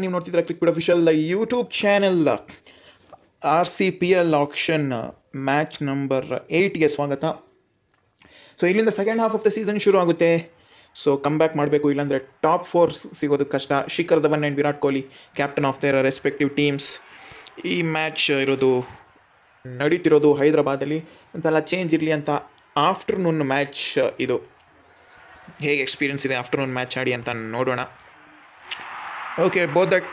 ನೀವು ನೋಡ್ತಿದ್ರೆ cricket official YouTube channel RCPL action match number 8ಗೆ ಸ್ವಾಗತ. ಸೊ ಇಲ್ಲಿಂದ second half of the season ಶುರು ಆಗುತ್ತೆ. ಸೊ ಕಮ್ ಬ್ಯಾಕ್ ಮಾಡಬೇಕು, ಇಲ್ಲಾಂದರೆ ಟಾಪ್ 4 ಸಿಗೋದು ಕಷ್ಟ. Shikhar Dhawan and Virat Kohli captain of their respective teams. ಈ ಮ್ಯಾಚ್ ನಡೀತಿರೋದು ಹೈದರಾಬಾದಲ್ಲಿ ಅಂತೆಲ್ಲ ಚೇಂಜ್ ಇರಲಿ ಅಂತ ಆಫ್ಟರ್ನೂನ್ ಮ್ಯಾಚ್. ಇದು ಹೇಗೆ ಎಕ್ಸ್ಪೀರಿಯನ್ಸ್ ಇದೆ ಆಫ್ಟರ್ನೂನ್ ಮ್ಯಾಚ್ ಆಡಿ ಅಂತ ನೋಡೋಣ. Okay, both that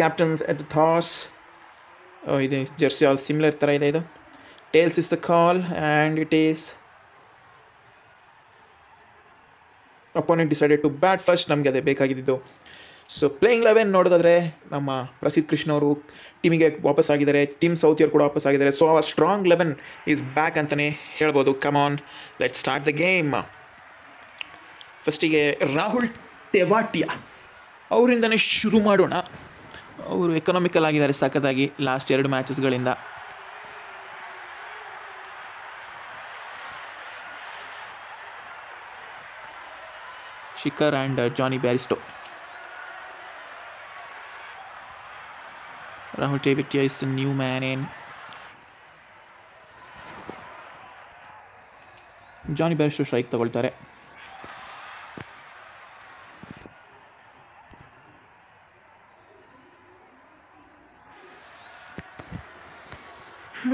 captains at the toss. ಇದು ಜರ್ಸಿ ಆಲ್ ಸಿಮಿಲರ್ ಥರ ಇದೆ. ಇದು tails is the call and it is opponent decided to bat first. ನಮಗೆ ಅದೇ ಬೇಕಾಗಿದ್ದು. ಸೊ ಪ್ಲೇಯಿಂಗ್ 11 ನೋಡೋದಾದರೆ ನಮ್ಮ ಪ್ರಸಿದ್ಧ ಕೃಷ್ಣ ಅವರು ಟೀಮಿಗೆ ವಾಪಸ್ ಆಗಿದ್ದಾರೆ. ಟೀಮ್ ಸೌತಿಯವರು ಕೂಡ ವಾಪಸ್ ಆಗಿದ್ದಾರೆ. So our strong 11 is back ಅಂತಲೇ ಹೇಳ್ಬೋದು. Come on, let start the game. ಫಸ್ಟಿಗೆ ರಾಹುಲ್ ಟೆವಾಟಿಯಾ ಅವರಿಂದನೇ ಶುರು ಮಾಡೋಣ. ಅವರು ಎಕನಾಮಿಕಲ್ ಆಗಿದ್ದಾರೆ ಸಖತ್ತಾಗಿ ಲಾಸ್ಟ್ 2 ಮ್ಯಾಚಸ್ಗಳಿಂದ. Shikhar and Jonny Bairstow. Rahul Tewatia is new man in. Jonny Bairstow strike ತಗೊಳ್ತಾರೆ.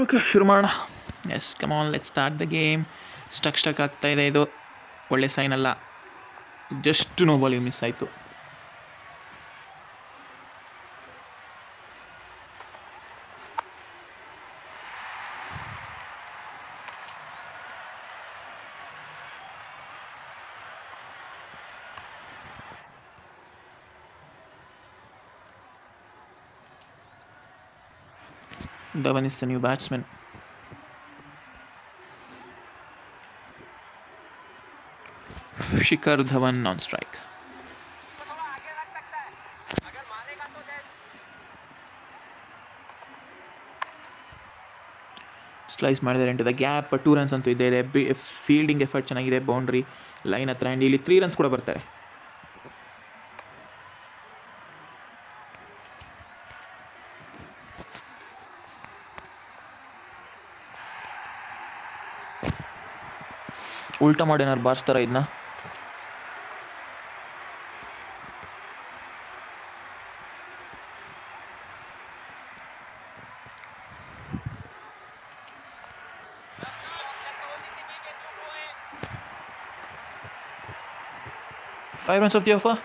ಓಕೆ, ಶುರು ಮಾಡೋಣ. Yes, come on, let start the game. Stuck ಆಗ್ತಾಯಿದೆ. ಇದು ಒಳ್ಳೆ ಸೈನ್ ಅಲ್ಲ. ಜಸ್ಟ್ ನೋ ಬಾಲಿಗೆ ಮಿಸ್ ಆಯಿತು. Dhawan is the new batsman. Shikhar Dhawan on strike. Slice ಮಾಡಿದ್ದಾರೆ ಇಂಟು ದ ಗ್ಯಾಪ್. 2 ರನ್ಸ್ ಅಂತೂ ಇದೆ. ಫೀಲ್ಡಿಂಗ್ ಎಫರ್ಟ್ ಚೆನ್ನಾಗಿದೆ. ಬೌಂಡ್ರಿ ಲೈನ್ ಹತ್ರ. ಆ್ಯಂಡ್ ಇಲ್ಲಿ 3 ರನ್ಸ್ ಕೂಡ ಬರ್ತಾರೆ. ಉಲ್ಟಾ ಮಾಡಿ ಏನಾರು ಬಾರಿಸ್ತಾರ ಇದನ್ನ. Five runs of the offer.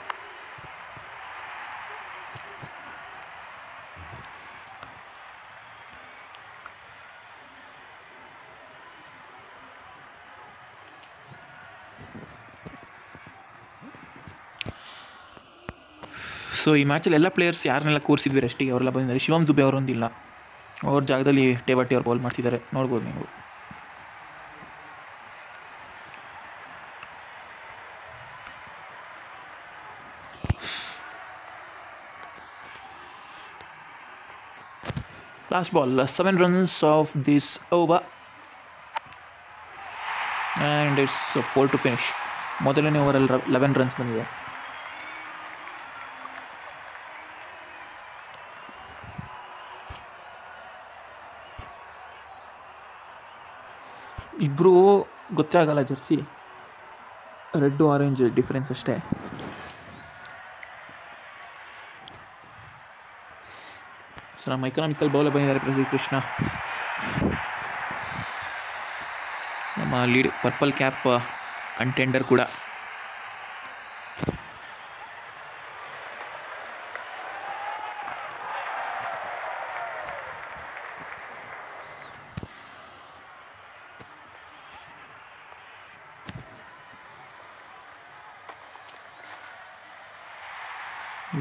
So ಈ ಮ್ಯಾಚಲ್ಲಿ ಎಲ್ಲ ಪ್ಲೇಯರ್ಸ್ ಯಾರನ್ನೆಲ್ಲ ಕೂರಿಸಿದ್ವಿ ರೆಸ್ಟಿಗೆ ಅವರೆಲ್ಲ ಬಂದಿದ್ದಾರೆ. ಶಿವಮ್ ದುಬೆ ಅವರೊಂದಿಲ್ಲ. ಅವ್ರ ಜಾಗದಲ್ಲಿ ಟೆವಾಟಿ ಅವ್ರು ಬಾಲ್ ಮಾಡ್ತಿದ್ದಾರೆ, ನೋಡ್ಬೋದು ನೀವು. Last ball, 7 runs of this over and it's 4 to finish. ಮೊದಲನೇ ಓವರಲ್ಲಿ 11 runs ಬಂದಿದೆ. ಇಬ್ಬರು ಗೊತ್ತೇ ಆಗಲ್ಲ ಜರ್ಸಿ, ರೆಡ್ಡು ಆರೆಂಜ್ ಡಿಫ್ರೆನ್ಸ್ ಅಷ್ಟೇ. ಸೊ ನಮ್ಮ ಎಕನಾಮಿಕಲ್ ಬೌಲರ್ ಬಂದಿದ್ದಾರೆ ಪ್ರಸಿದ್ಧ ಕೃಷ್ಣ, ನಮ್ಮ ಲೀಡ್ ಪರ್ಪಲ್ ಕ್ಯಾಪ್ ಕಂಟೆಂಡರ್ ಕೂಡ.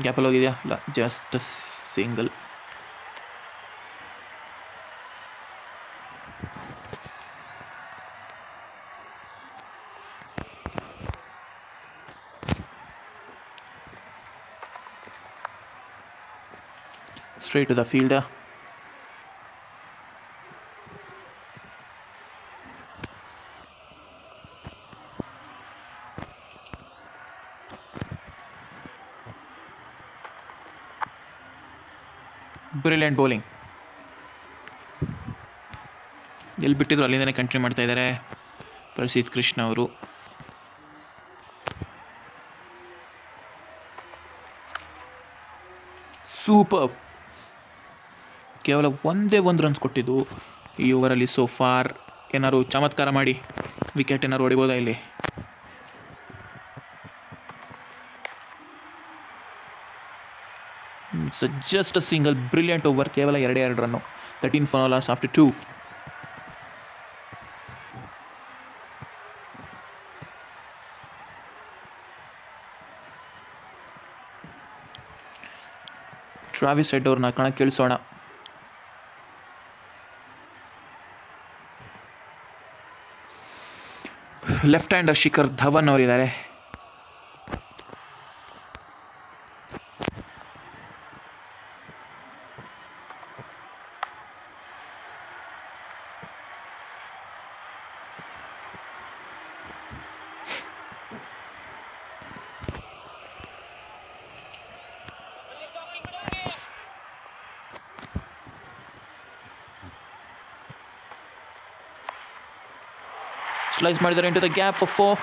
ಗ್ಯಾಪಲ್ಲಿ ಹೋಗಿದೆಯಾ? ಇಲ್ಲ, just single. Straight to the fielder. Brilliant bowling. ಎಲ್ಲಿ ಬಿಟ್ಟಿದ್ರು ಅಲ್ಲಿಂದನೇ ಕಂಟಿನ್ಯೂ ಮಾಡ್ತಾ ಇದ್ದಾರೆ ಪ್ರಸಿದ್ಧ ಕೃಷ್ಣ ಅವರು. ಸೂಪರ್. ಕೇವಲ ಒಂದೇ ಒಂದು ರನ್ಸ್ ಕೊಟ್ಟಿದ್ದು ಈ ಓವರಲ್ಲಿ. ಸೋ ಫಾರ್ ಏನಾದ್ರು ಚಮತ್ಕಾರ ಮಾಡಿ ವಿಕೆಟ್ ಏನಾದ್ರು ಹೊಡಿಬೋದಾ ಇಲ್ಲಿ? Just a single brilliant over. ಕೇವಲ 2 ರನ್ನು. 13 for loss after 2. Travis Head ಅವ್ರನ್ನ ಕಣಕ್ಕೆ ಇಳಿಸೋಣ. ಲೆಫ್ಟ್ ಹ್ಯಾಂಡರ್ ಶಿಖರ್ ಧವನ್ ಅವರಿದ್ದಾರೆ. ಸ್ಲೈಸ್ ಮಾಡಿದ್ದಾರೆ into the gap for 4.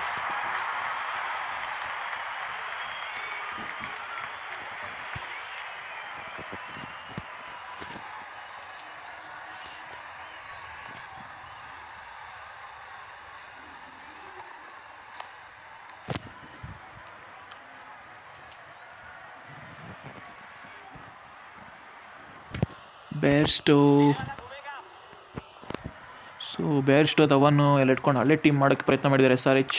Bairstow. So Bairstow Dhawan ಎಲ್ಲ ಇಟ್ಕೊಂಡು ಹಳ್ಳೆ ಟೀಮ್ ಮಾಡೋಕ್ಕೆ ಪ್ರಯತ್ನ ಮಾಡಿದ್ದಾರೆ SRH.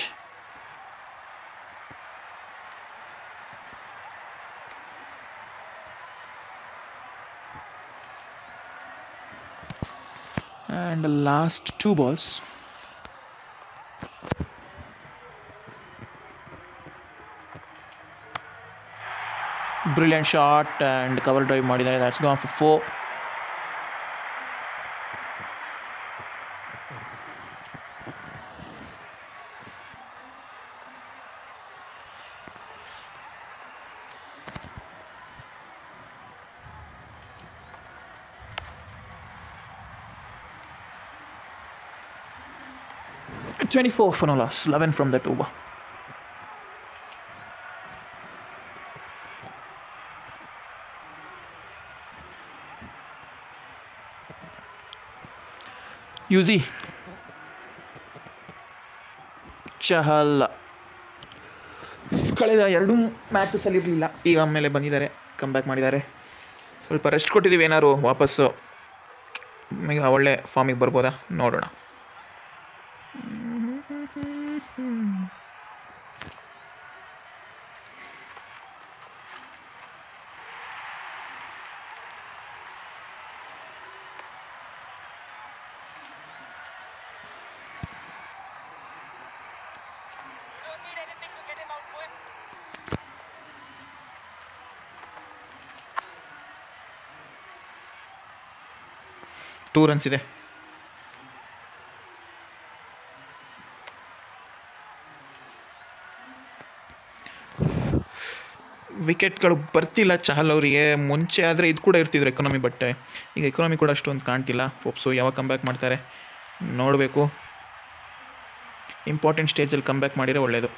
And last 2 balls. Brilliant shot and cover drive ಮಾಡಿದ್ದಾರೆ. That's gone for 4. $24 for no loss. 11 from that over. Yuzi Chahal ಕಳೆದ 2 ಮ್ಯಾಚಸಲ್ಲಿ ಇರಲಿಲ್ಲ, ಈಗ ಆಮೇಲೆ ಬಂದಿದ್ದಾರೆ, ಕಮ್ ಬ್ಯಾಕ್ ಮಾಡಿದ್ದಾರೆ. ಸ್ವಲ್ಪ ರೆಸ್ಟ್ ಕೊಟ್ಟಿದ್ದೀವಿ, ಏನಾದ್ರು ವಾಪಸ್ಸು ಈಗ ಒಳ್ಳೆ ಫಾರ್ಮಿಗೆ ಬರ್ಬೋದಾ ನೋಡೋಣ. ಟೂ ರನ್ಸ್ ಇದೆ. ವಿಕೆಟ್ಗಳು ಬರ್ತಿಲ್ಲ ಚಹಲ್ ಅವರಿಗೆ. ಮುಂಚೆ ಆದರೆ ಇದು ಕೂಡ ಇರ್ತಿದ್ರು ಎಕಾನಮಿ, ಬಟ್ ಈಗ ಎಕಾನಮಿ ಕೂಡ ಅಷ್ಟೊಂದು ಕಾಣ್ತಿಲ್ಲ. ಹೋಪ್ಸು ಯಾವಾಗ ಕಮ್ ಬ್ಯಾಕ್ ಮಾಡ್ತಾರೆ ನೋಡಬೇಕು. ಇಂಪಾರ್ಟೆಂಟ್ ಸ್ಟೇಜಲ್ಲಿ ಕಮ್ ಬ್ಯಾಕ್ ಮಾಡಿದರೆ ಒಳ್ಳೆಯದು.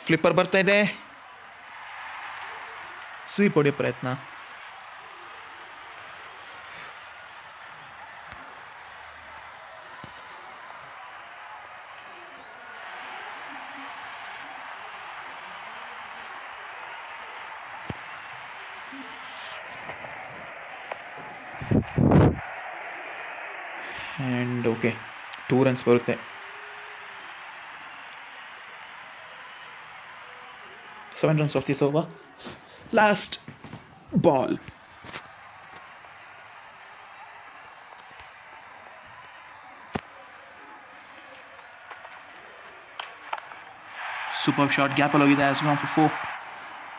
ಫ್ಲಿಪ್ಪರ್ ಬರ್ತಾ ಇದೆ, ಸ್ವೀಪ್ ಹೊಡೆಯೋ ಪ್ರಯತ್ನ. ಆ್ಯಂಡ್ ಓಕೆ, 2 ರನ್ಸ್ ಬರುತ್ತೆ. 7 runs of this over. Last ball. Superb shot. Gap along with has gone for 4.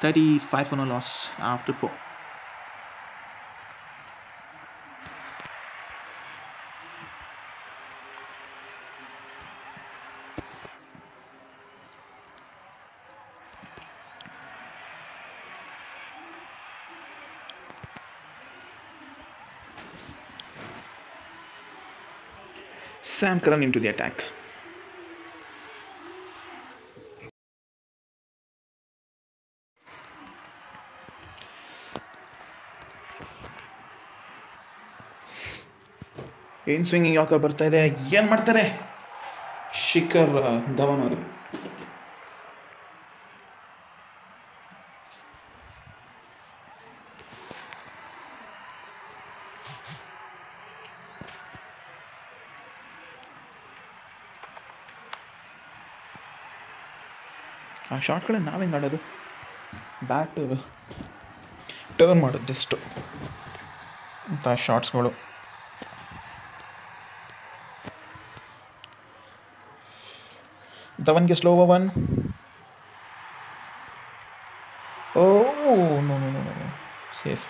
35 for no loss after 4. Sam Curran into the attack. ಏನು swinging ಯಾಕರ್ ಬರ್ತಾ ಇದೆ, ಏನು ಮಾಡ್ತಾರೆ ಶಿಖರ್ ಧವನ್ ಅವರು. ಆ ಶಾಟ್ಗಳನ್ನ ನಾವು ಹೆಂಗೆ ಆಡೋದು, ಬ್ಯಾಟ್ ಟರ್ನ್ ಮಾಡೋದು ಜಸ್ಟು ಅಂತ ಶಾಟ್ಸ್ಗಳು. ಧವನ್ಗೆ slow one. Oh no no no no, safe.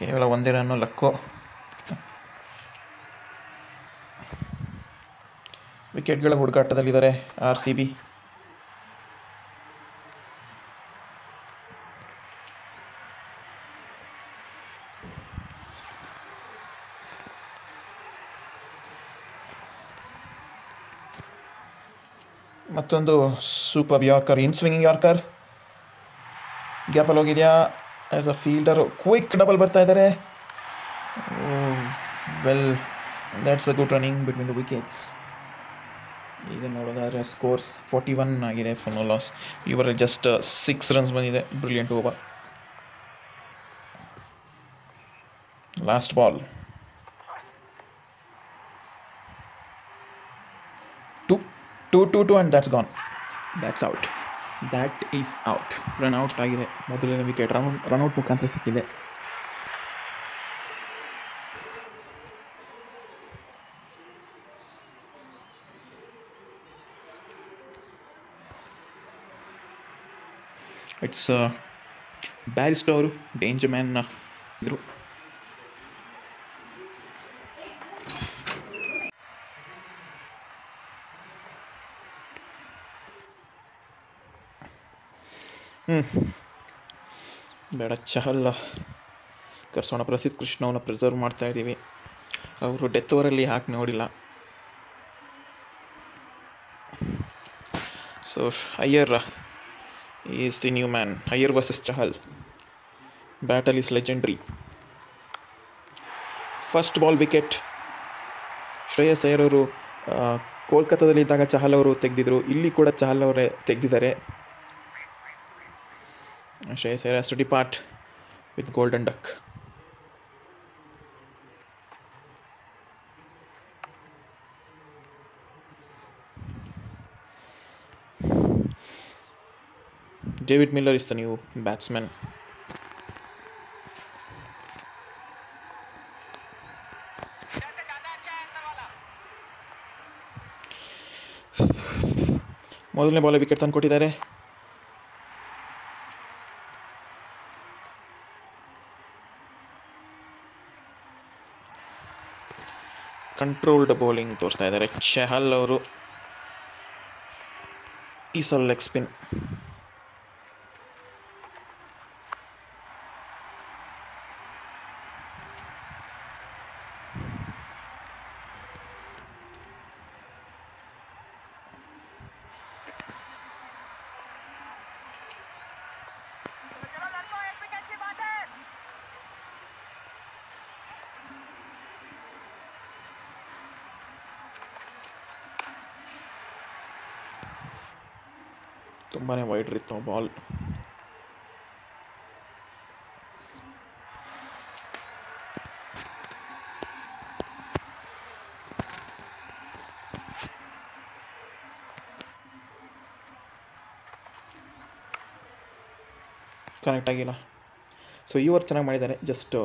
ಕೇವಲ ಒಂದೇ ರನ್ನು ಲಕ್ಕು. ವಿಕೆಟ್ಗಳ ಹುಡುಕಾಟದಲ್ಲಿದ್ದಾರೆ RCB. ಮತ್ತೊಂದು super yorker, in swinging yorker. ಗ್ಯಾಪಲ್ಲಿ ಹೋಗಿದೆಯಾ as a fielder. Quick double ಬರ್ತಾ ಇದ್ದಾರೆ. Well, that's a good running between the wickets. ಈಗ ನೋಡೋದಾದರೆ ಸ್ಕೋರ್ಸ್ 41 ಆಗಿದೆ ಫಾರ್ ನೋ ಲಾಸ್. ಇವರಲ್ಲಿ ಜಸ್ಟ್ 6 ರನ್ಸ್ ಬಂದಿದೆ. Brilliant over. Last ball. 2 and that's gone. That's out. That is out. Run out ಆಗಿದೆ. ಮೊದಲನೇ wicket run out ಮುಖಾಂತರ ಸಿಕ್ಕಿದೆ. ಇಟ್ಸ್ ಬ್ಯಾರಿಸ್ಟೋ ಅವರು ಡೇಂಜರ್ ಮ್ಯಾನ್ ಇದ್ರು. ಬೇಡ, ಚಹಲ್ ಕರ್ಸೋಣ. ಪ್ರಸಿದ್ಧ ಕೃಷ್ಣ ಅವನ್ನ ಪ್ರಿಸರ್ವ್ ಮಾಡ್ತಾ ಇದ್ದೀವಿ. ಅವರು ಡೆತ್ ಓವರಲ್ಲಿ ಹಾಕಿ ನೋಡಿಲ್ಲ. So Iyer is the new man. Iyer versus Chahal. Battle is legendary. First ball wicket. Shreyas Iyer ಅವರು ಕೋಲ್ಕತ್ತಾದಲ್ಲಿದ್ದಾಗ ಚಹಲ್ ಅವರು ತೆಗೆದಿದ್ರು. ಇಲ್ಲಿ ಕೂಡ ಚಹಲ್ ಅವರೇ ತೆಗೆದಿದ್ದಾರೆ. Shreyas Iyer has to depart with golden duck. David Miller is the new batsman. ಮೊದಲನೇ ಬಾಲ್ ವಿಕೆಟ್ ತಂದು ಕೊಟ್ಟಿದ್ದಾರೆ. ಕಂಟ್ರೋಲ್ಡ್ ಬೌಲಿಂಗ್ ತೋರಿಸ್ತಾ ಇದ್ದಾರೆ ಚಹಲ್ ಅವರು. ಈ ಸಲ ಲೆಗ್ ಸ್ಪಿನ್. ತುಂಬಾ ವೈಡ್ ಇತ್ತು ಬಾಲ್. ಕನೆಕ್ಟ್ ಆಗಿಲ್ಲ. ಸೊ ಈ ಓವರ್ ಚೆನ್ನಾಗಿ ಮಾಡಿದ್ದಾರೆ. Just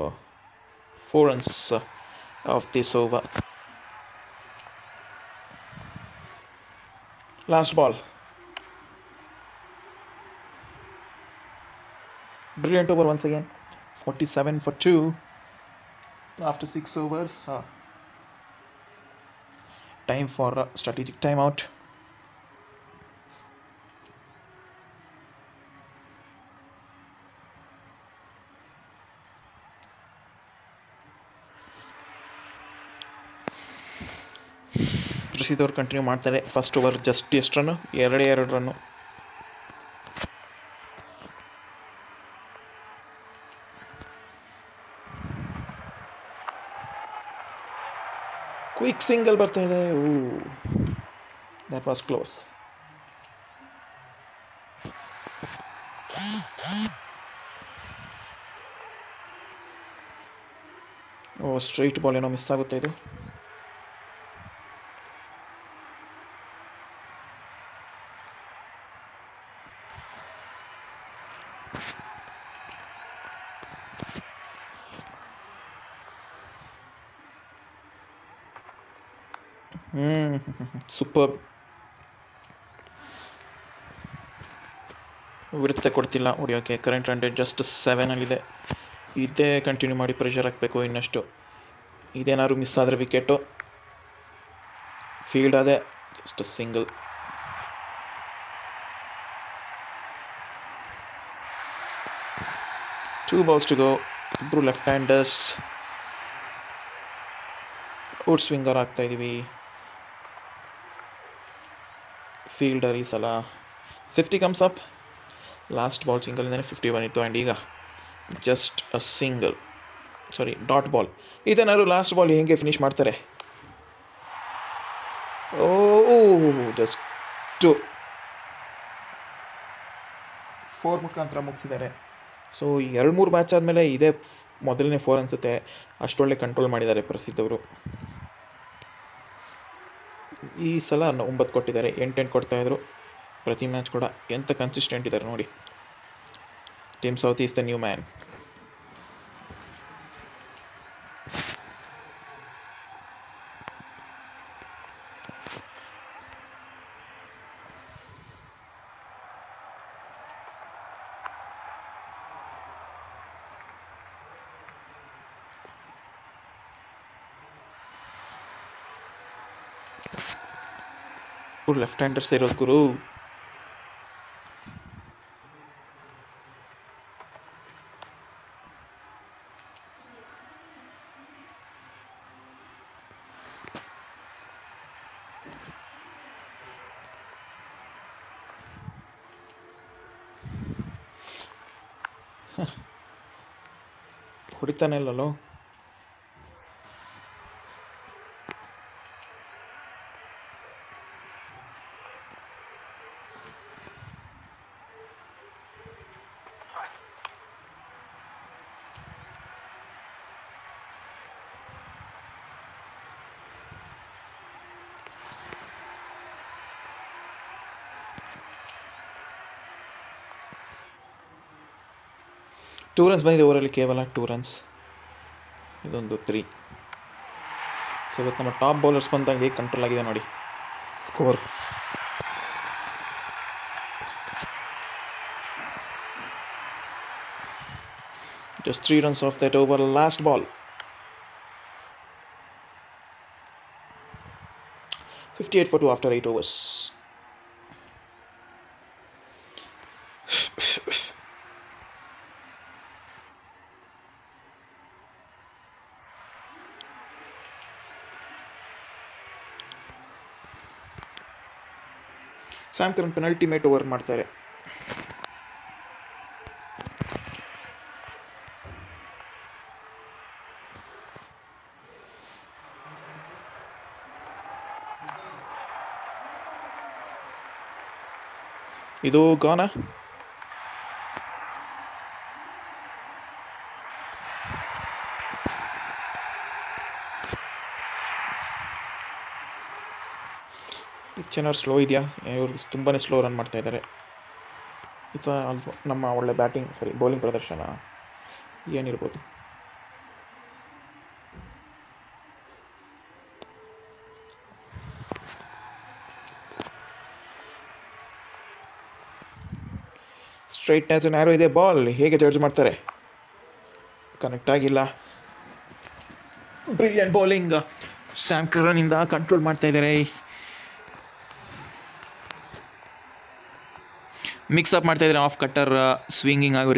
4 runs of this over. Last ball. Brilliant over once again. 47 for 2 after 6 overs. Time for a strategic timeout. ಪ್ರಸಿದ್ಧ ಅವರು ಕಂಟಿನ್ಯೂ ಮಾಡ್ತಾರೆ. ಫಸ್ಟ್ ಓವರ್ ಜಸ್ಟ್ ಎಷ್ಟು ರನ್ನು? 2 ರನ್ನು. ಕ್ವಿಕ್ ಸಿಂಗಲ್ ಬರ್ತಾ ಇದೆ. That was close. Straight ball ಏನೋ ಮಿಸ್ ಆಗುತ್ತೆ ಇದು. ಸೂಪರ್. ವಿರುತ್ತ ಕೊಡ್ತಿಲ್ಲ ಹೊಡಿಯೋಕ್ಕೆ. ಕರೆಂಟ್ ರನ್ ರೇಟ್ ಜಸ್ಟ್ 7 ಇದೇ ಕಂಟಿನ್ಯೂ ಮಾಡಿ ಪ್ರೆಷರ್ ಹಾಕಬೇಕು ಇನ್ನಷ್ಟು. ಇದೇನಾದ್ರು ಮಿಸ್ ಆದರೆ ವಿಕೆಟು. ಫೀಲ್ಡ್ ಅದೇ just single. Two balls to go. ಇಬ್ಬರು ಲೆಫ್ಟ್ ಹ್ಯಾಂಡರ್ಸ್. ಔಟ್ ಸ್ವಿಂಗರ್ ಆಗ್ತಾಯಿದ್ದೀವಿ. ಫೀಲ್ಡರ್ ಈ ಸಲ 50 ಕಮ್ಸ್ ಅಪ್. ಲಾಸ್ಟ್ ಬಾಲ್ ಸಿಂಗಲಿಂದನೇ 50 ಬಂದಿತ್ತು. ಆ್ಯಂಡ್ ಈಗ just a single, dot ball. ಇದೇನಾದ್ರು ಲಾಸ್ಟ್ ಬಾಲ್ ಹೇಗೆ ಫಿನಿಷ್ ಮಾಡ್ತಾರೆ? ಜಸ್ಟ್ 4 ಮುಖಾಂತರ ಮುಗಿಸಿದ್ದಾರೆ. ಸೊ 2-3 ಮ್ಯಾಚ್ ಆದಮೇಲೆ ಇದೇ ಮೊದಲನೇ 4 ಅನಿಸುತ್ತೆ. ಅಷ್ಟೊಳ್ಳೆ ಕಂಟ್ರೋಲ್ ಮಾಡಿದ್ದಾರೆ ಪ್ರಸಿದ್ಧವರು. ಈ ಸಲ 9 ಕೊಟ್ಟಿದ್ದಾರೆ. 8 ಕೊಡ್ತಾಯಿದ್ರು ಪ್ರತಿ ಮ್ಯಾಚ್ ಕೂಡ. ಎಂಥ ಕನ್ಸಿಸ್ಟೆಂಟ್ ಇದ್ದಾರೆ ನೋಡಿ. Team south is the new man. Left handers ಇರೋದು ಗುರು. ಹೊಡಿತಾನೆ ಇಲ್ಲಲ್ಲೋ. ಟೂ ರನ್ಸ್ ಬಂದಿದೆ ಓವರಲ್ಲಿ. ಕೇವಲ 2 ರನ್ಸ್. ಇದೊಂದು 3. ಸೊ ಇವತ್ತು ನಮ್ಮ ಟಾಪ್ ಬೌಲರ್ಸ್ ಬಂದಾಗ ಹೇಗೆ ಕಂಟ್ರೋಲ್ ಆಗಿದೆ ನೋಡಿ score. Just 3 runs off that over. Last ball. 58 for 2 after 8 overs. Sam Karan penultimate over ಮಾಡ್ತಾರೆ. ಇದು ಗಾನ. ಪಿಚ್ ಏನಾದ್ರು ಸ್ಲೋ ಇದೆಯಾ? ಇವ್ರಿಗೆ ತುಂಬಾ ಸ್ಲೋ ರನ್ ಮಾಡ್ತಾ ಇದ್ದಾರೆ. ಅಥವಾ ನಮ್ಮ ಒಳ್ಳೆ ಬೌಲಿಂಗ್ ಪ್ರದರ್ಶನ ಏನಿರ್ಬೋದು. ಸ್ಟ್ರೈಟ್ನೆಸ್ ಆ್ಯಂಡ್ ಆ್ಯರೋ ಇದೆ. ಬಾಲ್ ಹೇಗೆ ಜಡ್ಜ್ ಮಾಡ್ತಾರೆ? ಕನೆಕ್ಟ್ ಆಗಿಲ್ಲ. ಬ್ರಿಲಿಯಂಟ್ ಬೌಲಿಂಗ್ ಸ್ಯಾಮ್ ಕರನಿಂದ ಕಂಟ್ರೋಲ್ ಮಾಡ್ತಾ ಇದ್ದಾರೆ. ಮಿಕ್ಸಪ್ ಮಾಡ್ತಾ ಇದ್ದಾರೆ ಆಫ್ ಕಟ್ಟರ್ ಸ್ವಿಂಗಿಂಗ್ ಹಾಗೂ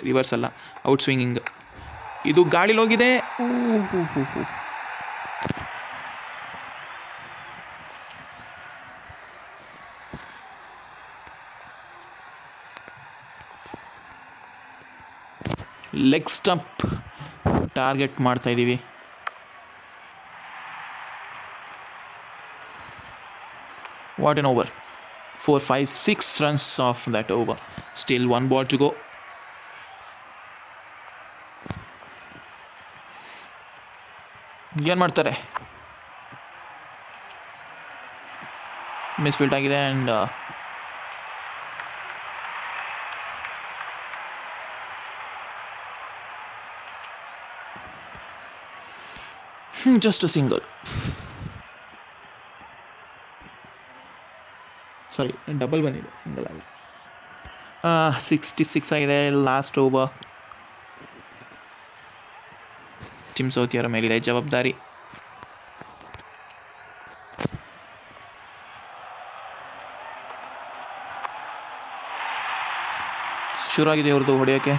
ರಿವರ್ಸ್ ಅಲ್ಲ, ಔಟ್ ಸ್ವಿಂಗಿಂಗ್. ಇದು ಗಾಳಿಲಿ ಹೋಗಿದೆ. ಲೆಗ್ ಸ್ಟಂಪ್ ಟಾರ್ಗೆಟ್ ಮಾಡ್ತಾ ಇದ್ದೀವಿ. What N over. 4, 5, 6 runs off that over. Still 1 ball to go. ಏನು ಮಾಡ್ತಾರೆ? ಮಿಸ್ಫೀಲ್ಡ್ ಆಗಿದೆ and just a single. Sorry, double ಬಂದಿದೆ, ಸಿಂಗಲ್ ಆಗಿದೆ. 66 ಆಗಿದೆ ಲಾಸ್ಟ್ ಓವರ್. ಟಿಮ್ ಸೌತಿ ಅವರ ಮೇಲಿದೆ ಜವಾಬ್ದಾರಿ. ಶುರು ಆಗಿದೆ ಅವ್ರದ್ದು ಹೊಡೆಯೋಕ್ಕೆ.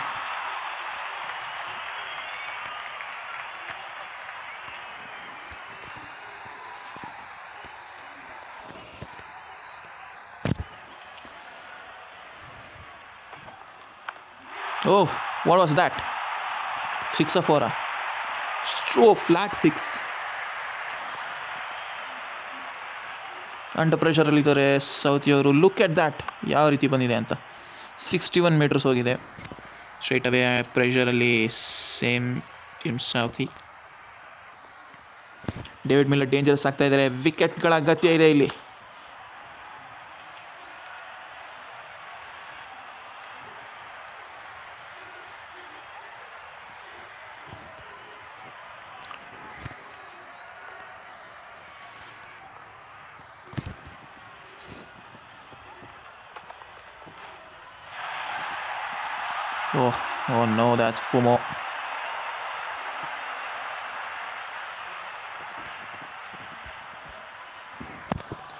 Oh, what was that? 6 or 4? Oh, flat 6. Under ಪ್ರೆಷರಲ್ಲಿದ್ದಾರೆ ಸೌತಿಯವರು. ಲುಕ್ ಎಟ್ ದ್ಯಾಟ್, ಯಾವ ರೀತಿ ಬಂದಿದೆ ಅಂತ. 61 ಮೀಟರ್ಸ್ ಹೋಗಿದೆ ಸ್ಟ್ರೈಟ್ ಅವೇ. ಪ್ರೆಷರಲ್ಲಿ same team Southee. David Miller dangerous ಆಗ್ತಾ ಇದ್ದಾರೆ. ವಿಕೆಟ್ಗಳ ಅಗತ್ಯ ಇದೆ ಇಲ್ಲಿ. Oh no, that's 4 more.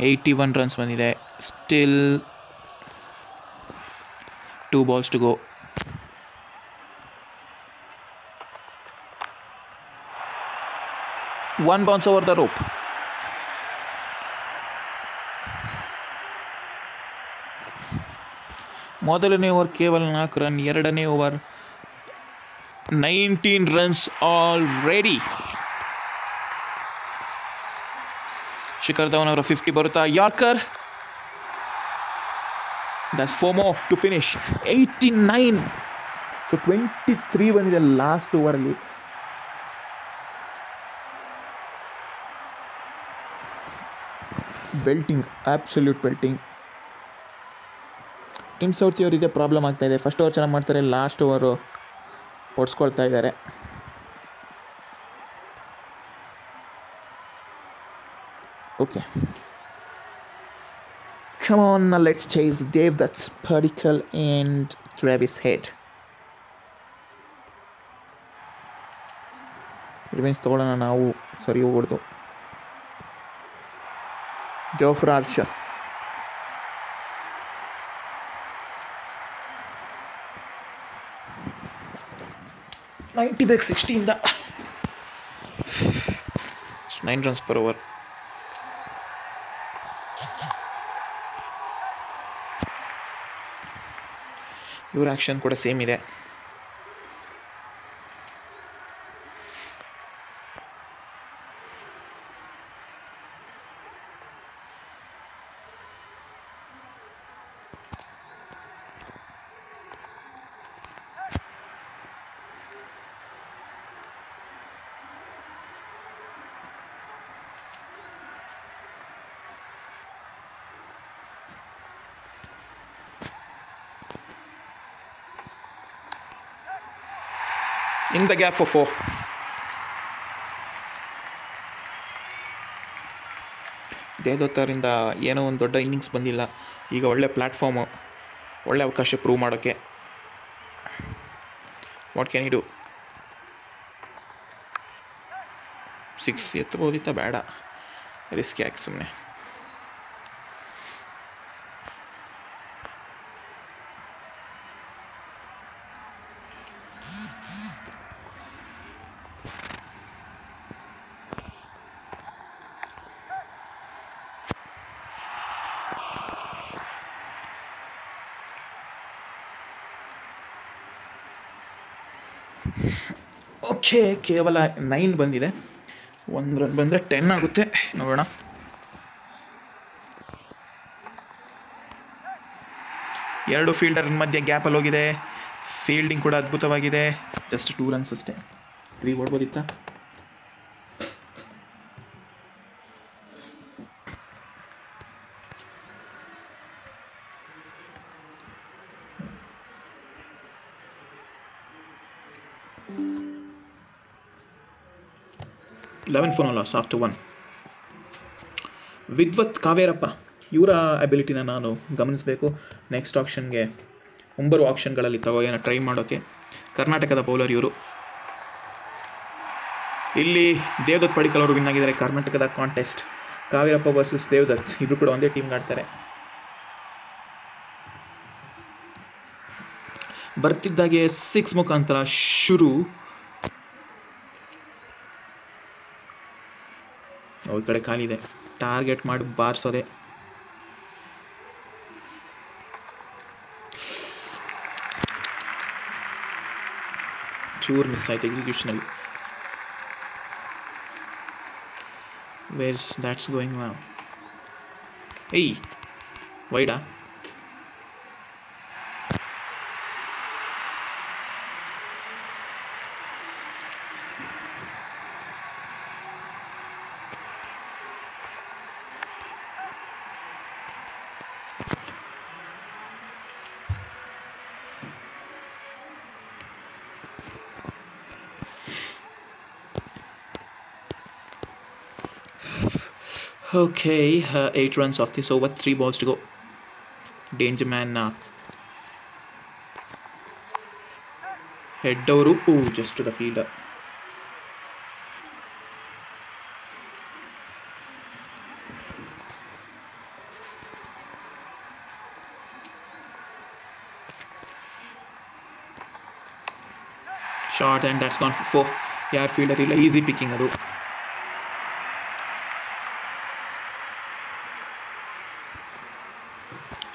$81 runs ಬಂದಿದೆ. Still 2 balls to go. One bounce over the rope. ಮೊದಲನೇ ಓವರ್ ಕೇವಲ 4 ರನ್. ಎರಡನೇ over 19 runs already. Shikhar Dhawan ಅವರ 50 ಬರುತ್ತಾ? Yorker. That's 4 more to finish. 89. So 23 ಬಂದಿದೆ ಲಾಸ್ಟ್ ಓವರಲ್ಲಿ. ಬೆಲ್ಟಿಂಗ್, ಆಬ್ಸಲ್ಯೂಟ್ ಬೆಲ್ಟಿಂಗ್. ಟಿಮ್ ಸೌತಿ ಅವರಿಗೆ ಪ್ರಾಬ್ಲಮ್ ಆಗ್ತಾಯಿದೆ. ಫಸ್ಟ್ ಓವರ್ ಚೆನ್ನಾಗಿ ಮಾಡ್ತಾರೆ, ಲಾಸ್ಟ್ ಓವರು ಹೊಡ್ಸ್ಕೊಳ್ತಾ ಇದ್ದಾರೆ. Okay, come on, let's chase Dave. That's Padikkal and Travis Head. Revenge ತೊಗೊಳ್ಳೋಣ ನಾವು. ಸರಿ ಹೋಗ್ಬಿಡ್ತು. Jofra Archer. $90 ಬೇಕು 60ಇಂದ. 9 runs per over. ಇವ್ರ ಆ್ಯಕ್ಷನ್ ಕೂಡ ಸೇಮ್ ಇದೆ. In the gap for 4. ದೇವದತ್ತರಿಂದ ಏನೋ ಒಂದು ದೊಡ್ಡ ಇನ್ನಿಂಗ್ಸ್ ಬಂದಿಲ್ಲ. ಈಗ ಒಳ್ಳೆ ಪ್ಲ್ಯಾಟ್ಫಾರ್ಮು. ಒಳ್ಳೆ ಅವಕಾಶ ಪ್ರೂವ್ ಮಾಡೋಕ್ಕೆ. What can you do? 6 ಎತ್ತಬೋದಿತ್ತ, ಬೇಡ, ರಿಸ್ಕ್ ಯಾಕೆ ಸುಮ್ಮನೆ. ಓಕೆ, ಕೇವಲ 9 ಬಂದಿದೆ. 1 ರನ್ ಬಂದರೆ 10 ಆಗುತ್ತೆ. ನೋಡೋಣ. ಎರಡು ಫೀಲ್ಡರ್ ಮಧ್ಯೆ ಗ್ಯಾಪಲ್ಲಿ ಹೋಗಿದೆ. ಫೀಲ್ಡಿಂಗ್ ಕೂಡ ಅದ್ಭುತವಾಗಿದೆ. ಜಸ್ಟ್ 2 ರನ್ಸ್ ಅಷ್ಟೇ. 3 ಓಡ್ಬೋದಿತ್ತ. Eleven for no loss after 1. Vidwath Kaverappa, ಇವರ ಅಬಿಲಿಟಿನ ನಾನು ಗಮನಿಸಬೇಕು. ನೆಕ್ಸ್ಟ್ ಆಕ್ಷನ್ಗೆ, ಮುಂಬರುವ ಆಕ್ಷನ್ಗಳಲ್ಲಿ ಏನೋ ಟ್ರೈ ಮಾಡೋಕ್ಕೆ. ಕರ್ನಾಟಕದ ಬೌಲರ್ ಇವರು. ಇಲ್ಲಿ ದೇವದತ್ ಪಡಿಕಲ್ ಅವರು ವಿನ್ ಆಗಿದ್ದಾರೆ ಕರ್ನಾಟಕದ ಕಾಂಟೆಸ್ಟ್. ಕಾವೇರಪ್ಪ ವರ್ಸಸ್ ದೇವದತ್, ಇಬ್ಬರು ಕೂಡ ಒಂದೇ ಟೀಮ್ಗೆ ಆಡ್ತಾರೆ. ಬರ್ತಿದ್ದಾಗೆ 6 ಮುಖಾಂತರ ಶುರು. ಈ ಕಡೆ ಖಾಲಿದೆ. ಟಾರ್ಗೆಟ್ ಮಾಡಿ ಬಾರಿಸೋದೆ. ಚೂರು ಮಿಸ್ ಆಯ್ತು ಎಕ್ಸಿಕ್ಯೂಷನಲ್ಲಿ. Where's that's going now? ಏಯ್, ವೈಡಾ? Okay, 8 runs off this over, 3 balls to go. Danger man head over, just to the fielder. Shot, and that's gone for 4. Yar fielder illa, easy picking adu.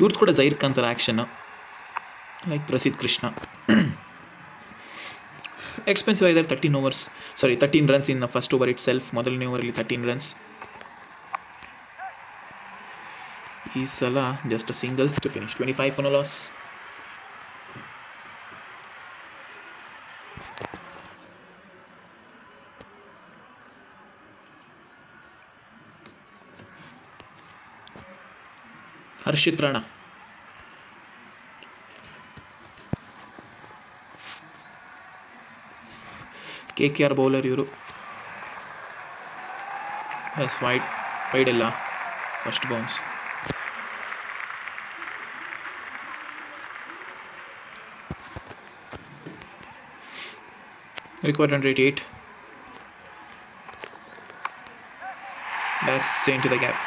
ಇವ್ರದ್ದು ಕೂಡ Jair Khan action, like ಪ್ರಸಿದ್ಧ Krishna. Expensive ಆಗಿದ್ದಾರೆ. 13 runs in first over itself. ಮೊದಲನೇ ಓವರಲ್ಲಿ 13 runs. ಈ ಸಲ just a single to finish. 25 for loss. Harshit Rana, KKR bowler ಇವರು. Yes, wide ಇಲ್ಲ, first bounce. Required run rate 8. That's into the gap.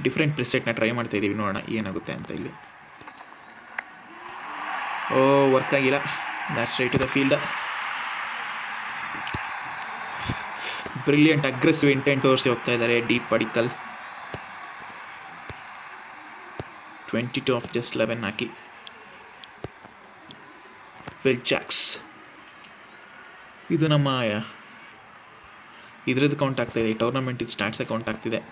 Different ಪ್ರಿಸೆಟ್ನ try ಮಾಡ್ತಾ ಇದ್ದೀವಿ, ನೋಡೋಣ ಏನಾಗುತ್ತೆ ಅಂತ. ಇಲ್ಲಿ ವರ್ಕ್ ಆಗಿಲ್ಲ. That's right to the fielder. Brilliant aggressive intent ತೋರಿಸಿ ಹೋಗ್ತಾ ಇದ್ದಾರೆ deep Padikkal. 22 off just 11 hockey. Will Jacks, ಇದು ನಮ್ಮ ಇದ್ರದ್ದು ಕೌಂಟ್ ಆಗ್ತಾಯಿದೆ. ಈ ಟೂರ್ನಮೆಂಟ್ ಇದು ಸ್ಟಾಟ್ಸೇ ಕೌಂಟ್ ಆಗ್ತಿದೆ.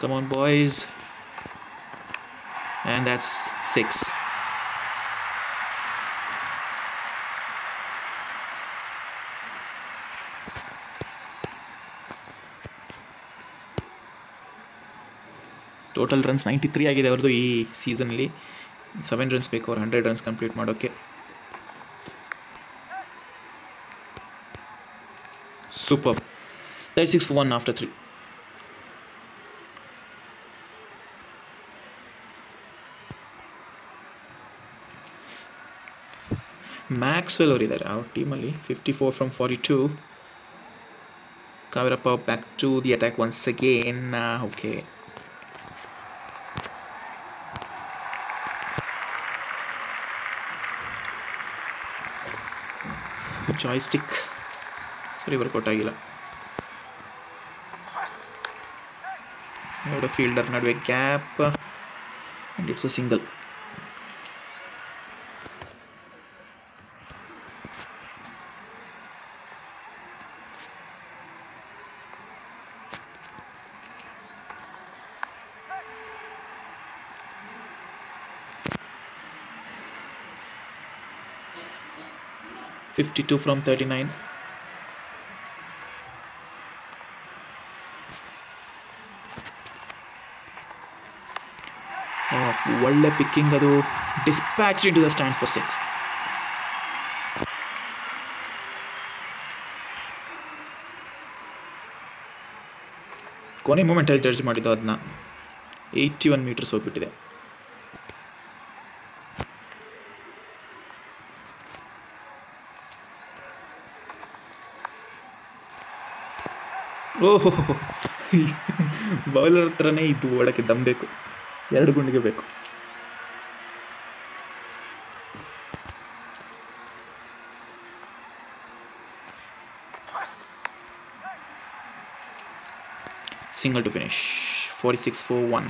Come on, boys. And that's 6. Total runs 93 ಆಗಿದೆ ಅವ್ರದ್ದು ಈ ಸೀಸನಲ್ಲಿ. 7 ರನ್ಸ್ ಬೇಕು ಅವ್ರು 100 ರನ್ಸ್ ಕಂಪ್ಲೀಟ್ ಮಾಡೋಕ್ಕೆ. ಸೂಪರ್. 36 for 1 after 3. ಮ್ಯಾಕ್ಸ್ವೆಲ್ ಅವರಿದ್ದಾರೆ ಅವ್ರ ಟೀಮಲ್ಲಿ. 54 from 42. Kavirappa back to the attack once again. Okay. Joystick ಸರಿ ವರ್ಕೌಟ್ ಆಗಿಲ್ಲ. ಎರಡು ಫೀಲ್ಡರ್ ನಡುವೆ gap and it's a single. $52 from 39. ಒಳ್ಳೆ ಪಿಕ್ಕಿಂಗ್ ಅದು. Dispatch into the stand for 6. ಕೊನೆ ಮೂಮೆಂಟಲ್ಲಿ ಜಡ್ಜ್ ಮಾಡಿದ್ದು ಅದನ್ನ. 81 ಮೀಟರ್ಸ್ ಹೋಗ್ಬಿಟ್ಟಿದೆ. ಓಹೋ, ಬೌಲರ್ ಹತ್ರನೇ ಇದು ಓಡೋಕ್ಕೆ ದಮ್ ಬೇಕು. 2 ಗುಂಡಿಗೆ ಬೇಕು. Single to finish. 46 for 1.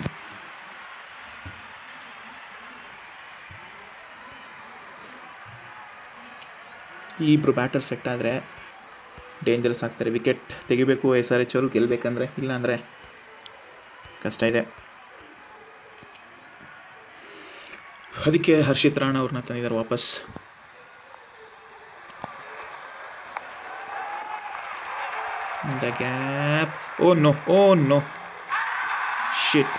ಈ ಇಬ್ಬರು ಬ್ಯಾಟರ್ ಸೆಟ್ ಆದರೆ ಡೇಂಜರಸ್ ಆಗ್ತಾರೆ. ವಿಕೆಟ್ ತೆಗಿಬೇಕು SRH ಅವರು ಗೆಲ್ಲಬೇಕಂದ್ರೆ, ಇಲ್ಲಾಂದರೆ ಕಷ್ಟ ಇದೆ. ಅದಕ್ಕೆ ಹರ್ಷಿತ್ ರಾಣಾ ಅವ್ರನ್ನ ತಂದಿದ್ದಾರೆ ವಾಪಸ್. The gap. ಓ ನೋ ಶಿಟ್.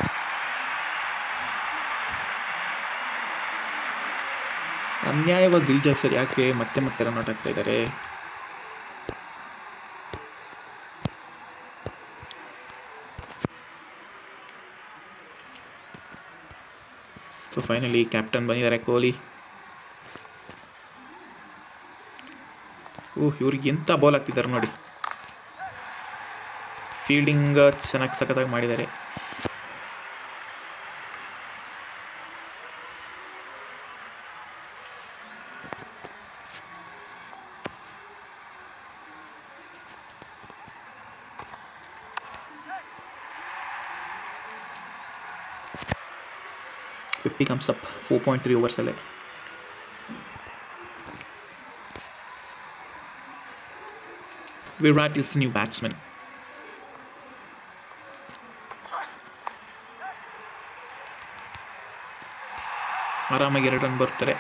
ಅನ್ಯಾಯವಾಗಿ ಗಿಲ್ ಜಾಕ್ಸನ್ ಯಾಕೆ ಮತ್ತೆ ರನ್ಔಟ್ ಆಗ್ತಾ ಇದ್ದಾರೆ? ಸೊ ಫೈನಲಿ ಕ್ಯಾಪ್ಟನ್ ಬಂದಿದ್ದಾರೆ ಕೊಹ್ಲಿ. ಇವ್ರಿಗೆ ಎಂಥ ಬಾಲ್ ಆಗ್ತಿದ್ದಾರೆ ನೋಡಿ. ಫೀಲ್ಡಿಂಗ್ ಚೆನ್ನಾಗಿ ಸಖತ್ತಾಗಿ ಮಾಡಿದ್ದಾರೆ. He comes up 4.3 overs ಅಲ್ಲೇ. Virat is new batsman. ಆರಾಮಾಗಿ 2 ರನ್ ಬರ್ತಾರೆ.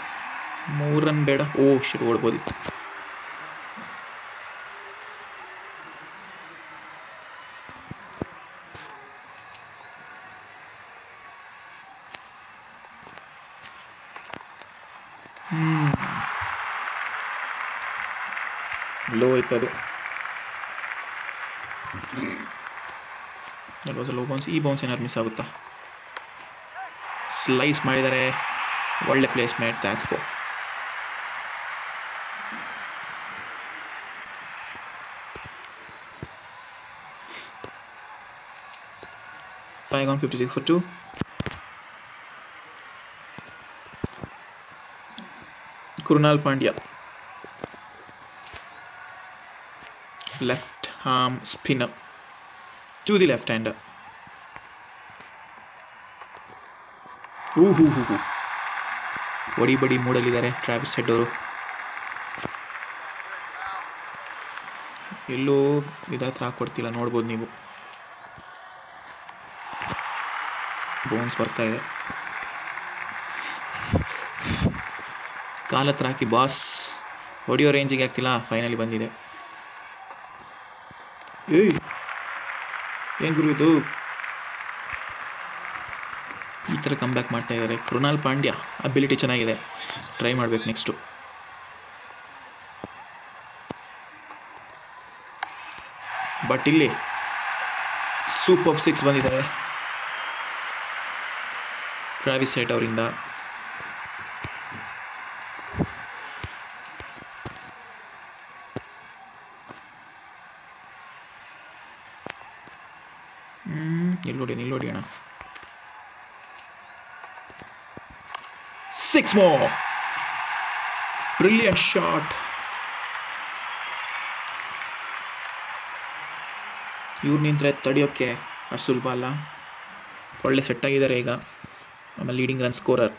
3 ರನ್ ಬೇಡ. ಶಿಟ್, ಓಡ್ಬೋದು. ಲೋ ಆಯ್ತು ಅದು. Low bounce. ಈ ಬೌನ್ಸ್ ಏನಾದ್ರು ಮಿಸ್ ಆಗುತ್ತಾ? ಸ್ಲೈಸ್ ಮಾಡಿದ್ದಾರೆ. ಒಳ್ಳೆ placement. That's 4. Five on 56 for 2. Krunal Pandya. Left arm spinner to the left hander. ಬಡಿ ಮೂಡಲಿದ್ದಾರೆ ಟ್ರಾವಿಸ್ ಹೆಡ್ ಅವರು. ಎಲ್ಲೋ ವಿಧಾತ್ರ ಹಾಕ್ಕೊಡ್ತಿಲ್ಲ, ನೋಡ್ಬೋದು ನೀವು. ಬೌನ್ಸ್ ಬರ್ತಾ ಇದೆ. ಕಾಲ ಹತ್ರ ಹಾಕಿ ಬಾಸ್. ಹೊಡಿಯೋ ರೇಂಜಿಗೆ ಆಗ್ತಿಲ್ಲ. ಫೈನಲಿ ಬಂದಿದೆ. ಏನು ಗುರು ಇದು? ಈ ಥರ ಕಮ್ ಬ್ಯಾಕ್ ಮಾಡ್ತಾ ಇದ್ದಾರೆ. ಕೃಣಾಲ್ ಪಾಂಡ್ಯ ಅಬಿಲಿಟಿ ಚೆನ್ನಾಗಿದೆ, ಟ್ರೈ ಮಾಡಬೇಕು ನೆಕ್ಸ್ಟು. ಬಟ್ ಇಲ್ಲಿ ಸೂಪರ್ 6 ಬಂದಿದ್ದಾರೆ ಟ್ರಾವಿಸ್ ಹೆಡ್ ಅವರಿಂದ. ನಿಲ್ಲೋಡಿ ಅಣ್ಣ. 6 more. Brilliant shot. ಇವ್ರು ನಿಂತರೆ ತಡೆಯೋಕ್ಕೆ ಅಷ್ಟು ಸುಲಭ ಅಲ್ಲ. ಒಳ್ಳೆ ಸೆಟ್ ಆಗಿದ್ದಾರೆ ಈಗ. ನಮ್ಮ leading run scorer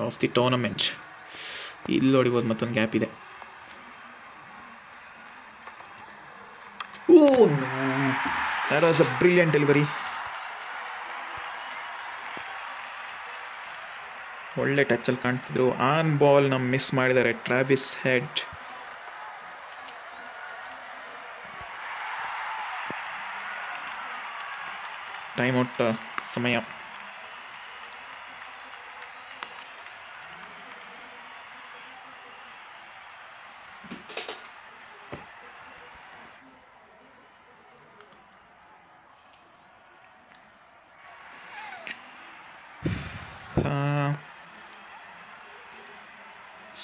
of the tournament. ಇಲ್ಲಿ ನೋಡಿಬೋದು ಮತ್ತೊಂದು ಗ್ಯಾಪ್ ಇದೆ. Oh no, that was a brilliant delivery. ಒಳ್ಳೆ ಟಚಲ್ಲಿ ಕಾಣ್ತಿದ್ರು. ಆನ್ ಬಾಲ್ನ ಮಿಸ್ ಮಾಡಿದ್ದಾರೆ ಟ್ರಾವಿಸ್ ಹೆಡ್. ಟೈಮ್ ಔಟ್ ಸಮಯ.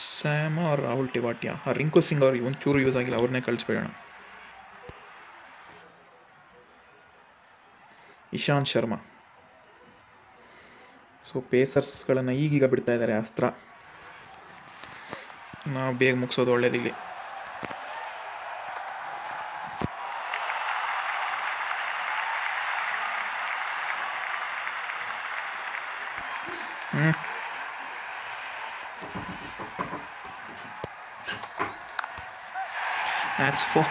ಸ್ಯಾಮ್ ಅವ್ರು ರಾಹುಲ್ ಟಿವಾಟಿಯಾ, ರಿಂಕು ಸಿಂಗ್ ಅವ್ರಿಗೆ ಒಂಚೂರು ಯೂಸ್ ಆಗಿಲ್ಲ, ಅವ್ರನ್ನೇ ಕಳಿಸ್ಬೇಡೋಣ. ಇಶಾಂತ್ ಶರ್ಮಾ. ಸೊ ಪೇಸರ್ಸ್ಗಳನ್ನು ಈಗೀಗ ಬಿಡ್ತಾ ಇದ್ದಾರೆ ಅಸ್ತ್ರ. ನಾವು ಬೇಗ ಮುಗಿಸೋದು ಒಳ್ಳೇದಿಲ್ಲಿ. That's 4.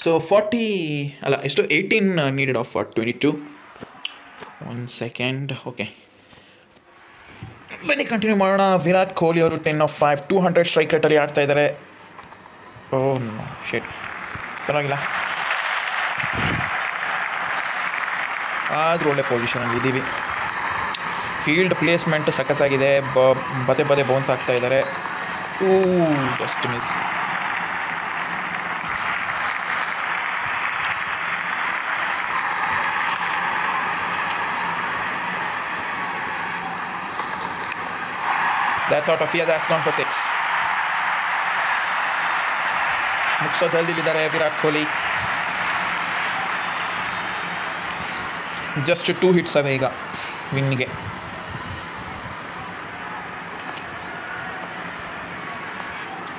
So 40 ಅಲ್ಲ ಎಷ್ಟು 18 needed of 22. 1 second. ಓಕೆ, ಬನ್ನಿ ಕಂಟಿನ್ಯೂ ಮಾಡೋಣ. ವಿರಾಟ್ ಕೊಹ್ಲಿ ಅವರು 10 of 5, 200 ಸ್ಟ್ರೈಕ್ ರೇಟಲ್ಲಿ ಆಡ್ತಾ ಇದ್ದಾರೆ. ಓ ಶೇಟ್, ಪರವಾಗಿಲ್ಲ, ಆದರೂ ಒಳ್ಳೆ ಪೊಸಿಷನಲ್ಲಿ ಇದ್ದೀವಿ. ಫೀಲ್ಡ್ ಪ್ಲೇಸ್ಮೆಂಟ್ ಸಖತ್ತಾಗಿದೆ. ಪದೇ ಬೌನ್ಸ್ ಆಗ್ತಾ ಇದ್ದಾರೆ. Just miss. That's out of here. That's gone for 6. ಮುಗಿಸೋದಲ್ಲಿದ್ದಾರೆ Virat Kohli. Just 2 hits away ಈಗ ವಿನ್ನಿಗೆ.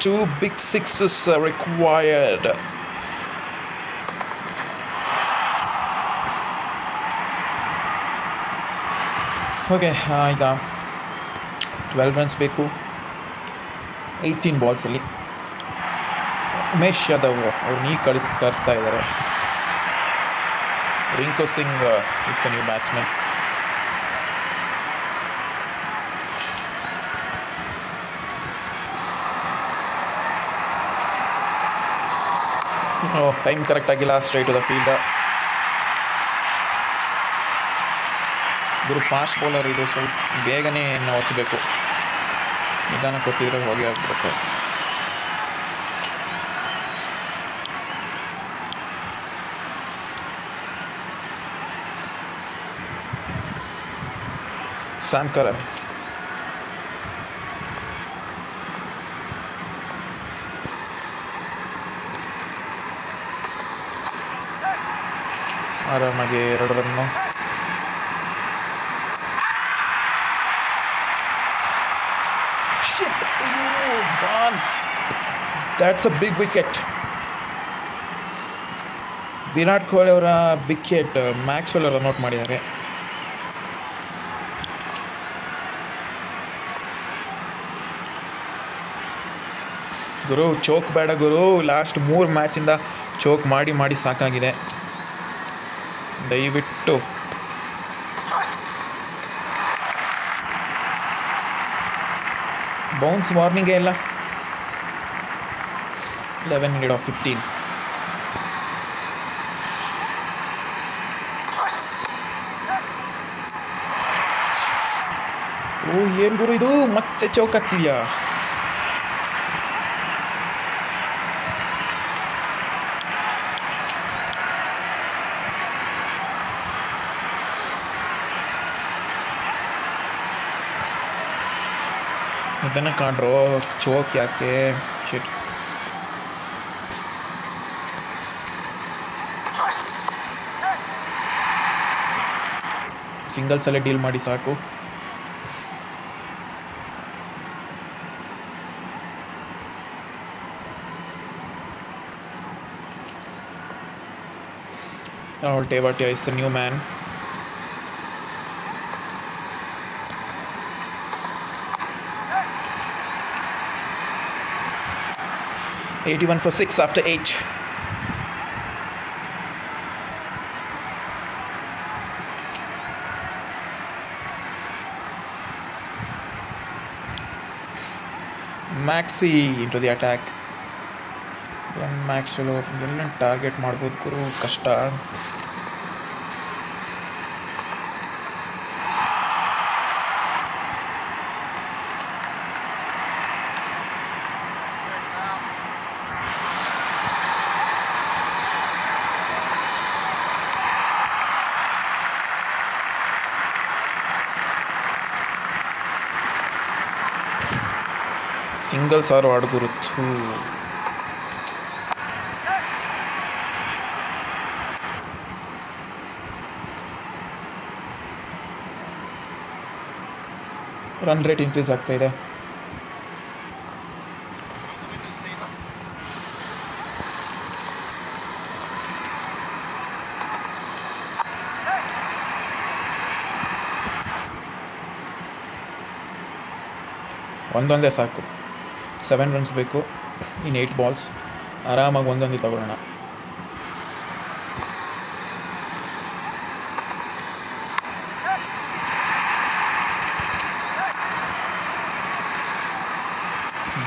Two big sixes are required. Okay, ಈಗ 12 runs ಬೇಕು 18 ಬಾಲ್ಸಲ್ಲಿ. ಉಮೇಶ್ ಯಾದವ್ ಅವ್ರನ್ನ ಈಗ ಕಳಿಸ್ತಾ ಇದ್ದಾರೆ. Rinku Singh is the new batsman. Time correct ಆಗಿಲ್ಲ. Straight to the field. ಗುರು ಫಾಸ್ಟ್ ಬೌಲರ್ ಇದು, ಸ್ವಲ್ಪ ಬೇಗನೆ ಒತ್ತಬೇಕು. ನಿಧಾನ ಕೊಟ್ಟಿದ್ರೆ ಹೋಗಿ ಆಗ್ಬಿಡುತ್ತೆ. Sam Curran. ಆರಾಮಾಗಿ 2 ರನ್ನು. That's a big wicket. Virat Kohli ಅವರ ವಿಕೆಟ್ ಮ್ಯಾಕ್ಸ್ವೆಲ್ ಅವರು ನೋಟ್ ಮಾಡಿದ್ದಾರೆ. ಗುರು ಚೋಕ್ ಬೇಡ ಗುರು. ಲಾಸ್ಟ್ 3 ಮ್ಯಾಚಿಂದ ಚೋಕ್ ಮಾಡಿ ಸಾಕಾಗಿದೆ. ದಯವಿಟ್ಟು ಬೌನ್ಸ್ ವಾರ್ನಿಂಗೇ ಇಲ್ಲ. 11 needed of 15. ಓ ಏನು ಗುರು ಇದು ಮತ್ತೆ ಚೌಕ್ ಆಗ್ತಿದ್ಯಾ? ಇದನ್ನು ಕಾಣ್ರೋ ಚೋಕ್ ಯಾಕೆ? ಶಿಟ್. ಸಿಂಗಲ್ಸಲ್ಲೇ ಡೀಲ್ ಮಾಡಿ ಸಾಕು. Teva Tia is a new man. $81 for 6 after 8. Maxi into the attack. Maxwell ಎಲ್ಲ ಟಾರ್ಗೆಟ್ ಮಾಡ್ಬೋದು ಗುರು, ಕಷ್ಟ. ಸಿಂಗಲ್ಸ್ ಆರು ಆಡ್ಗುರುತ್ತು. ರನ್ ರೇಟ್ ಇನ್ಕ್ರೀಸ್ ಆಗ್ತಾ ಇದೆ. ಒಂದೊಂದೇ ಸಾಕು. 7 ರನ್ಸ್ ಬೇಕು ಇನ್ 8 ಬಾಲ್ಸ್. ಆರಾಮಾಗಿ ಒಂದೊಂದೇ ತಗೊಳ್ಳೋಣ.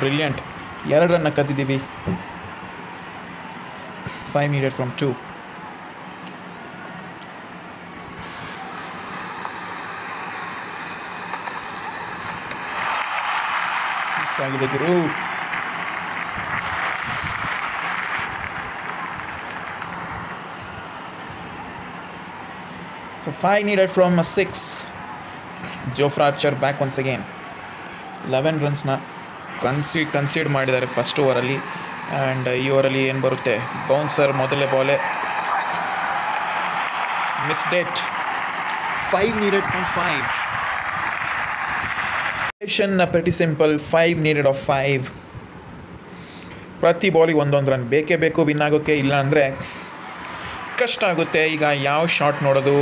ಬ್ರಿಲಿಯಂಟ್. 2 ರನ್ನ ಕದ್ದಿದ್ದೀವಿ. 5 needed from 2. ಆಗಿದೆ ಗುರು. So 5 needed from 6. Jofra archer back once again. 11 ರನ್ಸ್ನ ಕನ್ಸೀಡ್ ಮಾಡಿದ್ದಾರೆ ಫಸ್ಟ್ ಓವರಲ್ಲಿ. ಆ್ಯಂಡ್ ಈ ಓವರಲ್ಲಿ ಏನು ಬರುತ್ತೆ? ಬೌನ್ಸರ್ ಮೊದಲೇ ಬಾಲೆ miss debt. 5 needed from 5. pretty simple. 5 needed of 5. ಪ್ರತಿ ಬಾಲಿಗೆ ಒಂದೊಂದು ರನ್ ಬೇಕೇ ಬೇಕು ವಿನ್ ಆಗೋಕ್ಕೆ, ಇಲ್ಲ ಅಂದರೆ ಕಷ್ಟ ಆಗುತ್ತೆ. ಈಗ ಯಾವ ಶಾಟ್ ನೋಡೋದು,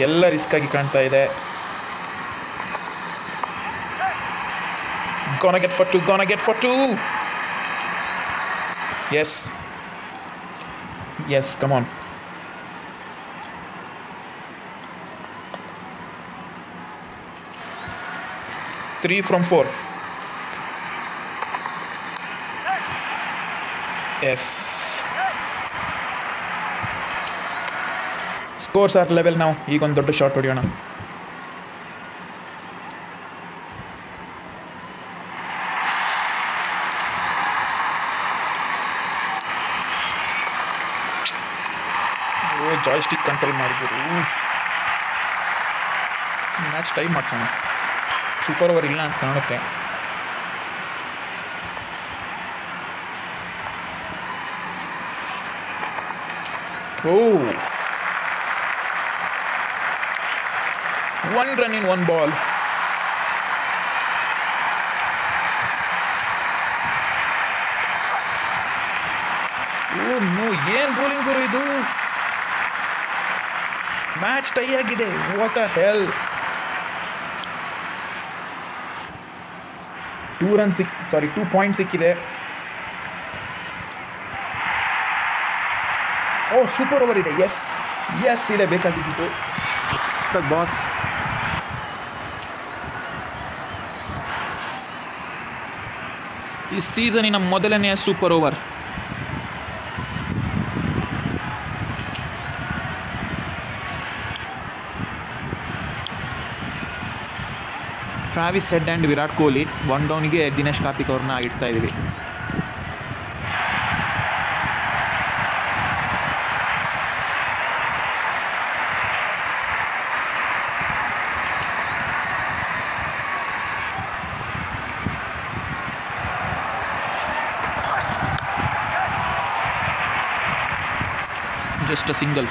ಎಲ್ಲ ರಿಸ್ಕಾಗಿ ಕಾಣ್ತಾ ಇದೆ. Gonna get for 2. Yes, come on. Three from 4. Yes. Scores are level now. ಈಗ ಒಂದು ದೊಡ್ಡ ಶಾಟ್ ಹೊಡೆಯೋಣ. ಜಾಯ್ಸ್ಟಿಕ್ ಕಂಟ್ರೋಲ್ ಮಾಡಿದ್ರು. ಮ್ಯಾಚ್ ಟೈಮ್ ಮಾಡ್ಸೋಣ. ಸೂಪರ್ ಓವರ್ ಇಲ್ಲ ಅಂತ ಕಾಣುತ್ತೆ. Oh, 1 run in 1 ball. Oh no, ಏನು ಬೌಲಿಂಗ್ ಗುರು ಇದು. ಮ್ಯಾಚ್ ಟೈ ಆಗಿದೆ. What a hell. 2 ಪಾಯಿಂಟ್ ಸಿಕ್ಕಿದೆ. ಓ, ಸೂಪರ್ ಓವರ್ ಇದೆ. ಎಸ್ ಇದೆ, ಬೇಕಾಗಿದ್ದು ಬಾಸ್. ಈ ಸೀಸನಿನ ಮೊದಲನೆಯ super over. Travis Head and Virat Kohli. 1 ಡೌನ್ಗೆ ದಿನೇಶ್ ಕಾರ್ತಿಕ್ ಅವ್ರನ್ನ ಇಡ್ತಾ ಇದ್ದೀವಿ. Just a single.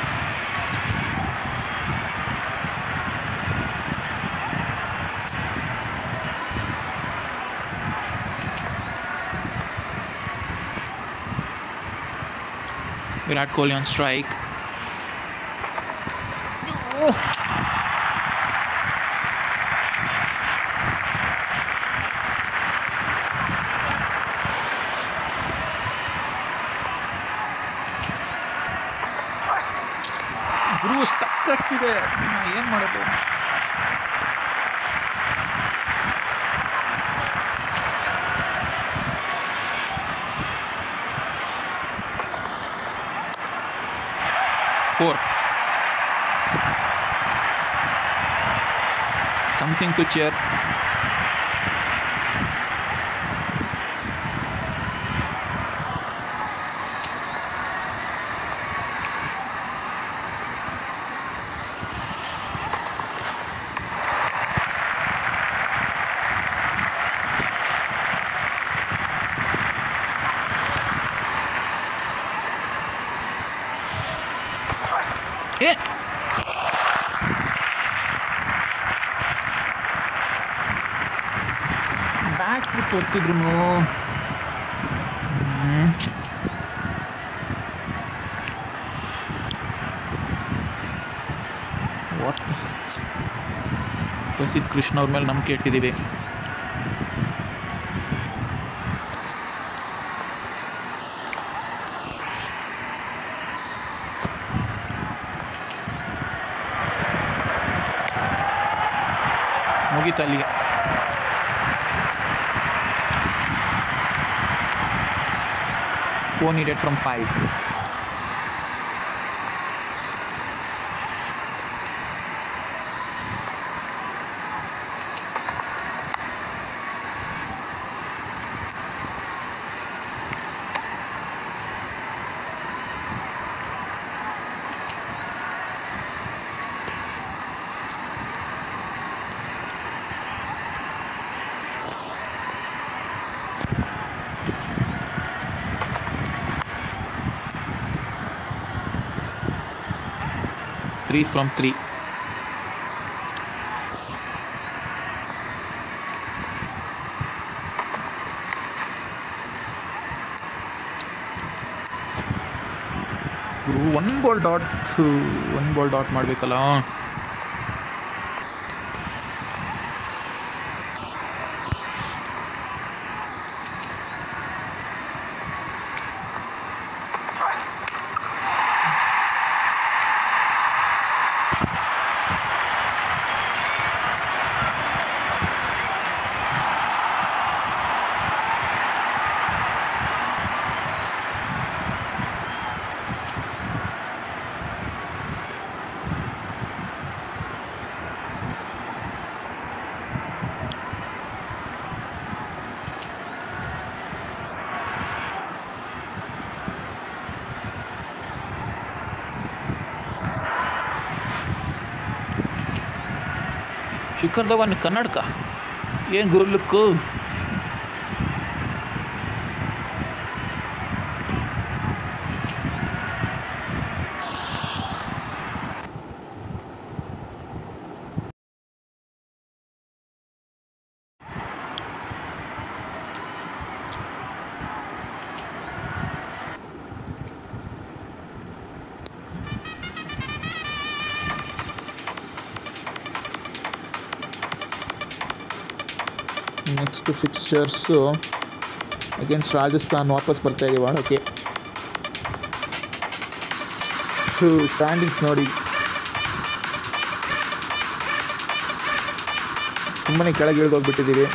Virat Kohli on strike. Oh. ಗುರು ಸ್ಟಕ್ ಆಗ್ತಿದೆ, ಏನು ಮಾಡೋದು? Something to cheer. Back foot ಒತ್ತಿದ್ರು. ಪ್ರಸಿದ್ಧ ಕೃಷ್ಣ ಅವ್ರ ಮೇಲೆ ನಂಬಿಕೆ ಇಟ್ಟಿದ್ದೀವಿ. ಮುಗೀತು ಅಲ್ಲಿಗೆ. Four needed from 5. Three from 3. One ball dot ಮಾಡಬೇಕಲ್ಲ. ಶಿಖರ್ ಧವನ್ ಕನ್ನಡಕ ಏನು ಗುರುಲುಕ್ಕು. ನೆಕ್ಸ್ಟ್ ಫಿಕ್ಸ್ಚರ್ಸು ಅಗೇನ್ಸ್ಟ್ ರಾಜಸ್ಥಾನ್ ವಾಪಸ್ ಬರ್ತಾ ಇದೀವಿ ಆಡೋಕ್ಕೆ. ಸ್ಟ್ಯಾಂಡಿಂಗ್ಸ್ ನೋಡಿ ತುಂಬನೇ ಕೆಳಗೆ ಇಳಿದೋಗ್ಬಿಟ್ಟಿದ್ದೀವಿ.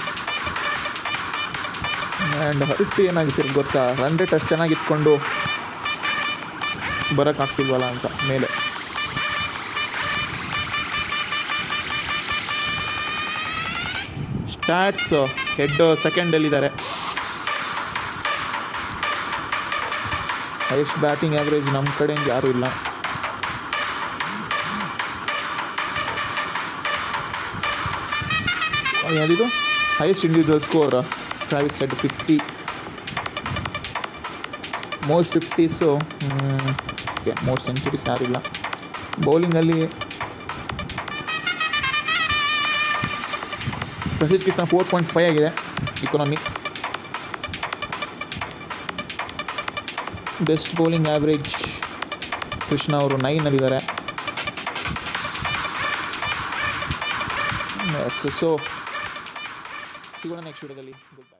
ಆ್ಯಂಡ್ ಹರ್ಟ್ ಏನಾಗಿತ್ತು ಗೊತ್ತಾ, ರನ್ ರೇಟ್ ಅಷ್ಟು ಚೆನ್ನಾಗಿ ಇಟ್ಕೊಂಡು ಬರೋಕ್ಕಾಗ್ತಿಲ್ವಲ್ಲ ಅಂತ ಮೇಲೆ. ಸ್ಟ್ಯಾಟ್ಸ್ ಹೆಡ್ ಸೆಕೆಂಡಲ್ಲಿದ್ದಾರೆ. ಹೈಯೆಸ್ಟ್ ಬ್ಯಾಟಿಂಗ್ ಆ್ಯಾವ್ರೇಜ್ ನಮ್ಮ ಕಡೆಯಿಂದ ಯಾರೂ ಇಲ್ಲ. ಯಾರಿದು highest individual score Travis Head 50. Most 50ಸು ಮೋಸ್ಟ್ ಸೆಂಚುರೀಸ್ ಯಾರಿಲ್ಲ. ಬೌಲಿಂಗಲ್ಲಿ ಪ್ರಸಿದ್ಧ ಕೃಷ್ಣ 4.5 ಆಗಿದೆ economy. Best bowling average Krishna ಅವರು 9ನಲ್ಲಿದ್ದಾರೆ. ಸೊ ಸಿಗೋಣ ನೆಕ್ಸ್ಟ್ ವಿಡಿಯೋದಲ್ಲಿ. Good by.